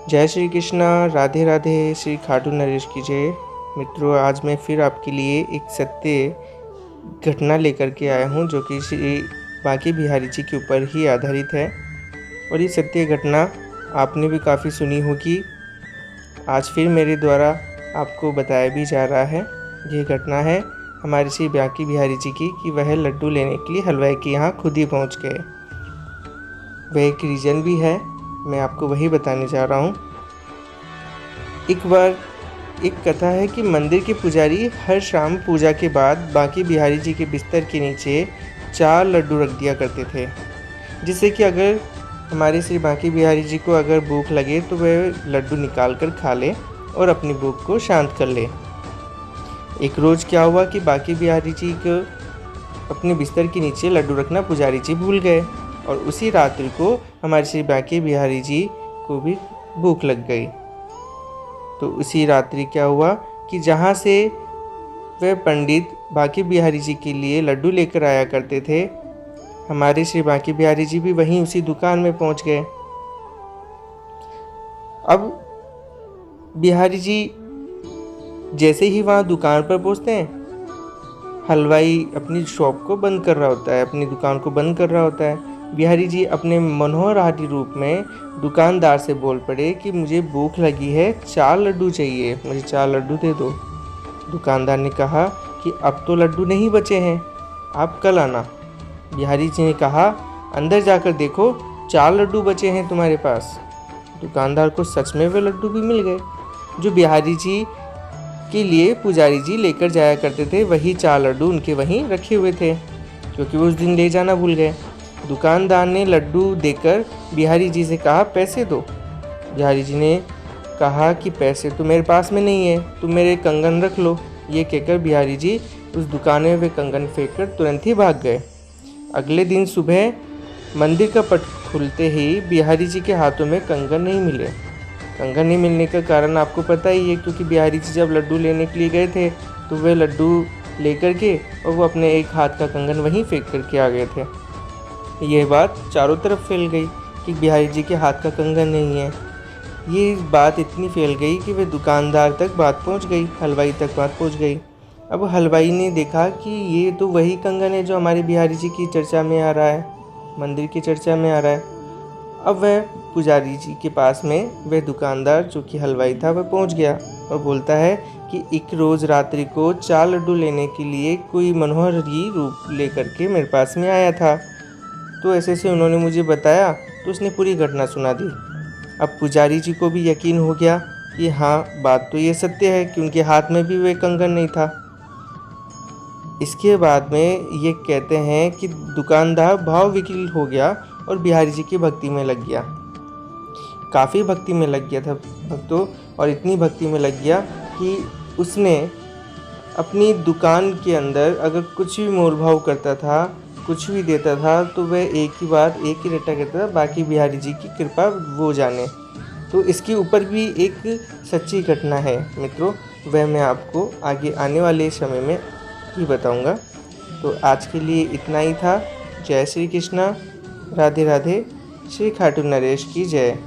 जय श्री कृष्णा, राधे राधे, श्री खाटू नरेश की जय। मित्रों, आज मैं फिर आपके लिए एक सत्य घटना लेकर के आया हूँ जो कि श्री बांके बिहारी जी के ऊपर ही आधारित है। और ये सत्य घटना आपने भी काफ़ी सुनी होगी। आज फिर मेरे द्वारा आपको बताया भी जा रहा है। ये घटना है हमारे श्री बांके बिहारी जी की कि वह लड्डू लेने के लिए हलवाई के यहाँ खुद ही पहुँच गए। वह एक रीज़न भी है, मैं आपको वही बताने जा रहा हूँ। एक बार एक कथा है कि मंदिर के पुजारी हर शाम पूजा के बाद बांके बिहारी जी के बिस्तर के नीचे 4 लड्डू रख दिया करते थे, जिससे कि अगर हमारे श्री बांके बिहारी जी को अगर भूख लगे तो वह लड्डू निकाल कर खा ले और अपनी भूख को शांत कर ले। एक रोज़ क्या हुआ कि बांके बिहारी जी को अपने बिस्तर के नीचे लड्डू रखना पुजारी जी भूल गए और उसी रात्रि को हमारे श्री बांके बिहारी जी को भी भूख लग गई। तो उसी रात्रि क्या हुआ कि जहाँ से वह पंडित बांके बिहारी जी के लिए लड्डू लेकर आया करते थे, हमारे श्री बांके बिहारी जी भी वहीं उसी दुकान में पहुँच गए। अब बिहारी जी जैसे ही वहाँ दुकान पर पहुँचते हैं, हलवाई अपनी शॉप को बंद कर रहा होता है, अपनी दुकान को बंद कर रहा होता है। बिहारी जी अपने मनोहरहारी रूप में दुकानदार से बोल पड़े कि मुझे भूख लगी है, 4 लड्डू चाहिए, मुझे 4 लड्डू दे दो। दुकानदार ने कहा कि अब तो लड्डू नहीं बचे हैं, आप कल आना। बिहारी जी ने कहा अंदर जाकर देखो, 4 लड्डू बचे हैं तुम्हारे पास। दुकानदार को सच में वे लड्डू भी मिल गए जो बिहारी जी के लिए पुजारी जी लेकर जाया करते थे। वही 4 लड्डू उनके वहीं रखे हुए थे, क्योंकि वो उस दिन ले जाना भूल गए। दुकानदार ने लड्डू देकर बिहारी जी से कहा पैसे दो। बिहारी जी ने कहा कि पैसे तो मेरे पास में नहीं है, तुम मेरे कंगन रख लो। ये कहकर बिहारी जी उस दुकान में वे कंगन फेंक कर तुरंत ही भाग गए। अगले दिन सुबह मंदिर का पट खुलते ही बिहारी जी के हाथों में कंगन नहीं मिले। कंगन नहीं मिलने का कारण आपको पता ही है, क्योंकि बिहारी जी जब लड्डू लेने के लिए गए थे तो वे लड्डू लेकर के और वो अपने एक हाथ का कंगन वहीं फेंक करके आ गए थे। यह बात चारों तरफ फैल गई कि बिहारी जी के हाथ का कंगन नहीं है। ये बात इतनी फैल गई कि वे दुकानदार तक बात पहुंच गई, हलवाई तक बात पहुंच गई। अब हलवाई ने देखा कि ये तो वही कंगन है जो हमारे बिहारी जी की चर्चा में आ रहा है, मंदिर की चर्चा में आ रहा है। अब वह पुजारी जी के पास में वह दुकानदार जो कि हलवाई था वह पहुंच गया और बोलता है कि एक रोज़ रात्रि को 4 लड्डू लेने के लिए कोई मनोहरी रूप लेकर के मेरे पास में आया था। तो ऐसे से उन्होंने मुझे बताया, तो उसने पूरी घटना सुना दी। अब पुजारी जी को भी यकीन हो गया कि हाँ, बात तो ये सत्य है कि उनके हाथ में भी वे कंगन नहीं था। इसके बाद में ये कहते हैं कि दुकानदार भाव विकल हो गया और बिहारी जी की भक्ति में लग गया। काफ़ी भक्ति में लग गया था भक्तों, और इतनी भक्ति में लग गया कि उसने अपनी दुकान के अंदर अगर कुछ भी मोल भाव करता था, कुछ भी देता था, तो वह एक ही बात, एक ही रट्टा कहता था, बाकी बिहारी जी की कृपा वो जाने। तो इसके ऊपर भी एक सच्ची घटना है मित्रों, वह मैं आपको आगे आने वाले समय में ही बताऊंगा। तो आज के लिए इतना ही था। जय श्री कृष्णा, राधे राधे, श्री खाटू नरेश की जय।